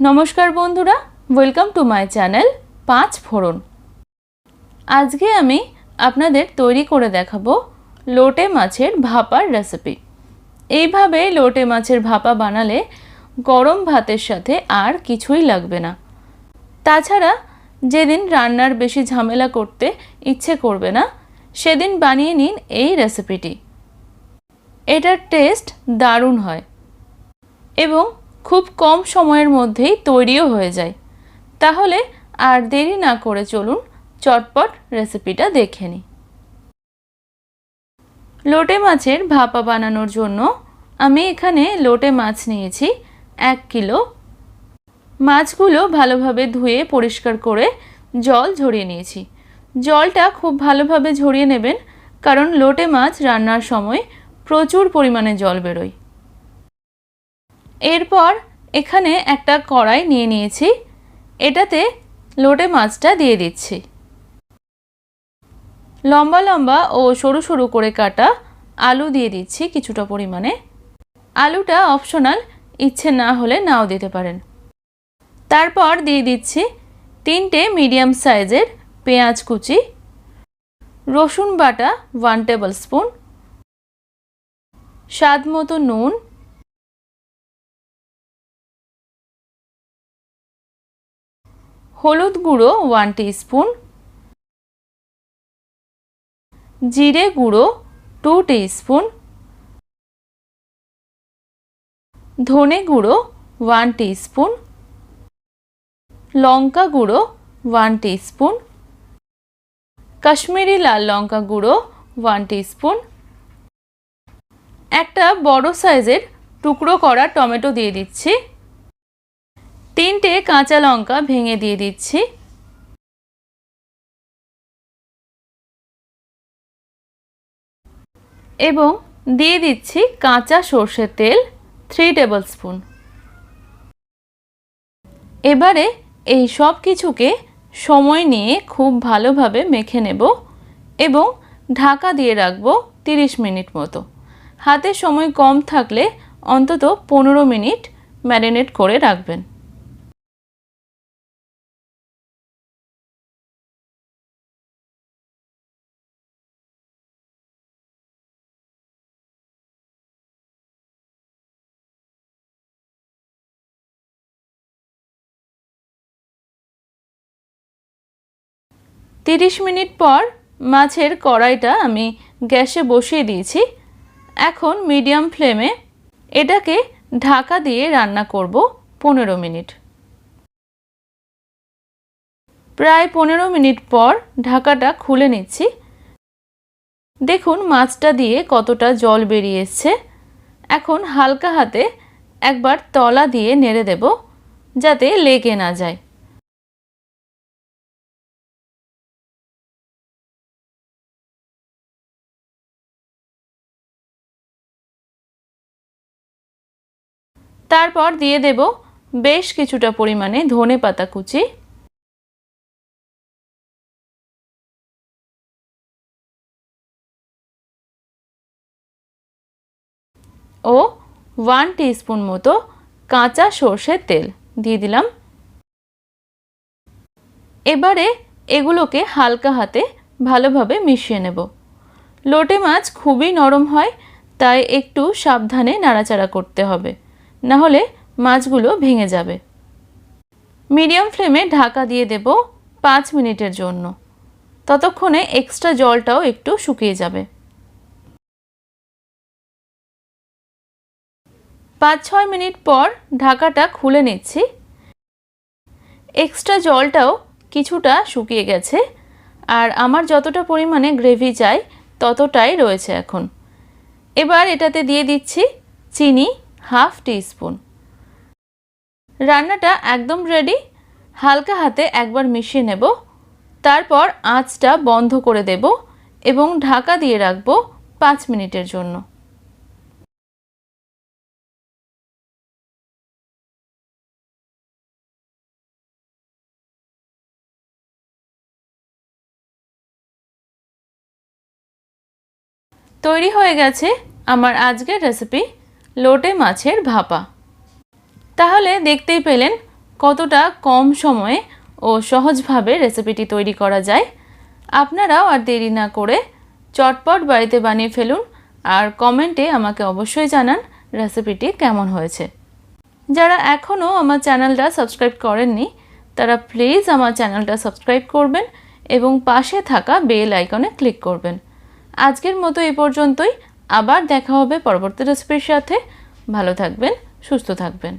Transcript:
नमस्कार बंधुरा welcome to my channel पाँच फोड़न। आज के आमी आपनादेर तैरी करे देखाबो लोटे माछेर भापार रेसिपि। एइभाबे लोटे माछेर भापा बानाले गरम भातेर साथे आर किछुई लागबे ना। ताछाड़ा जेदिन रान्नार बेशी झामेला करते इच्छे करबे ना सेदिन बानिये निन एई रेसिपिटी। एटार टेस्ट दारुण हय एबं खूब कम समयेर मध्येई तैरिও হয়ে যায়। তাহলে আর দেরি না করে চলুন চটপট রেসিপিটা দেখে নিই। লোটে মাছের ভাপা বানানোর জন্য আমি এখানে লোটে মাছ নিয়েছি 1 কিলো। মাছগুলো ভালোভাবে ধুয়ে পরিষ্কার করে জল ঝরিয়ে নিয়েছি। জলটা খুব ভালোভাবে ঝরিয়ে নেবেন কারণ লোটে মাছ রান্নার সময় প্রচুর পরিমাণে জল বেরোয়। এরপর এখানে একটা কড়াই নিয়ে নিয়েছি, এটাতে লোটে মাছটা দিয়ে দিচ্ছি। লম্বা লম্বা ও সরু সরু করে কাটা আলু দিয়ে দিচ্ছি কিছুটা পরিমাণে। আলুটা অপশনাল, ইচ্ছে না হলে নাও দিতে পারেন। তারপর দিয়ে দিচ্ছি 3টে মিডিয়াম সাইজের পেঁয়াজ কুচি, রসুন বাটা 1 টেবিল স্পুন, স্বাদ মতো নুন, হলুদ গুঁড়ো 1 টিস্পুন, জিরে গুঁড়ো 2 টিস্পুন, ধনে গুঁড়ো 1 টিস্পুন, লঙ্কা গুঁড়ো 1 টিস্পুন, কাশ্মীরি লাল লঙ্কা গুঁড়ো 1 টিস্পুন, একটা বড় সাইজের টুকরো করা টমেটো দিয়ে দিচ্ছি, 3টে কাঁচা লঙ্কা ভেঙে দিয়ে দিচ্ছি, এবং দিয়ে দিচ্ছি কাঁচা সরষের তেল 3 টেবিল স্পুন। এবারে এই সব কিছুকে সময় নিয়ে খুব ভালোভাবে মেখে নেব এবং ঢাকা দিয়ে রাখব 30 মিনিট মতো। হাতে সময় কম থাকলে অন্তত 15 মিনিট ম্যারিনেট করে রাখবেন। 30 মিনিট পর মাছের কড়াইটা আমি গ্যাসে বসিয়ে দিয়েছি। এখন মিডিয়াম ফ্লেমে এটাকে ঢাকা দিয়ে রান্না করব 15 মিনিট। প্রায় 15 মিনিট পর ঢাকাটা খুলে নিচ্ছি। দেখুন মাছটা দিয়ে কতটা জল বেরিয়ে এসছে। এখন হালকা হাতে একবার তলা দিয়ে নেড়ে দেব যাতে লেগে না যায়। তারপর দিয়ে দেব বেশ কিছুটা পরিমাণে ধনে পাতা কুচি, ও 1 টিস্পুন মতো কাঁচা সরষের তেল দিয়ে দিলাম। এবারে এগুলোকে হালকা হাতে ভালোভাবে মিশিয়ে নেব। লোটে মাছ খুবই নরম হয়, তাই একটু সাবধানে নাড়াচাড়া করতে হবে, না হলে মাছগুলো ভেঙে যাবে। মিডিয়াম ফ্লেমে ঢাকা দিয়ে দেব 5 মিনিটের জন্য। ততক্ষণে এক্সট্রা জলটাও একটু শুকিয়ে যাবে। 5-6 মিনিট পর ঢাকাটা খুলে নিচ্ছি। এক্সট্রা জলটাও কিছুটা শুকিয়ে গেছে, আর আমার যতটা পরিমাণে গ্রেভি চাই ততটাই রয়েছে এখন। এবার এটাতে দিয়ে দিচ্ছি চিনি 1/2 টিস্পুন। রান্নাটা একদম রেডি। হালকা হাতে একবার মিশিয়ে নেব, তারপর আঁচটা বন্ধ করে দেব এবং ঢাকা দিয়ে রাখব 5 মিনিটের জন্য। তৈরি হয়ে গেছে আমার আজকের রেসিপি লোটে মাছের ভাপা। তাহলে দেখতেই পেলেন কতটা কম সময়ে ও সহজভাবে রেসিপিটি তৈরি করা যায়। আপনারাও আর দেরি না করে চটপট বাড়িতে বানিয়ে ফেলুন আর কমেন্টে আমাকে অবশ্যই জানান রেসিপিটি কেমন হয়েছে। যারা এখনও আমার চ্যানেলটা সাবস্ক্রাইব করেননি তারা প্লিজ আমার চ্যানেলটা সাবস্ক্রাইব করবেন এবং পাশে থাকা বেল আইকনে ক্লিক করবেন। আজকের মতো এই পর্যন্তই, আবার দেখা হবে পরবর্তী রেসিপির সাথে। ভালো থাকবেন, সুস্থ থাকবেন।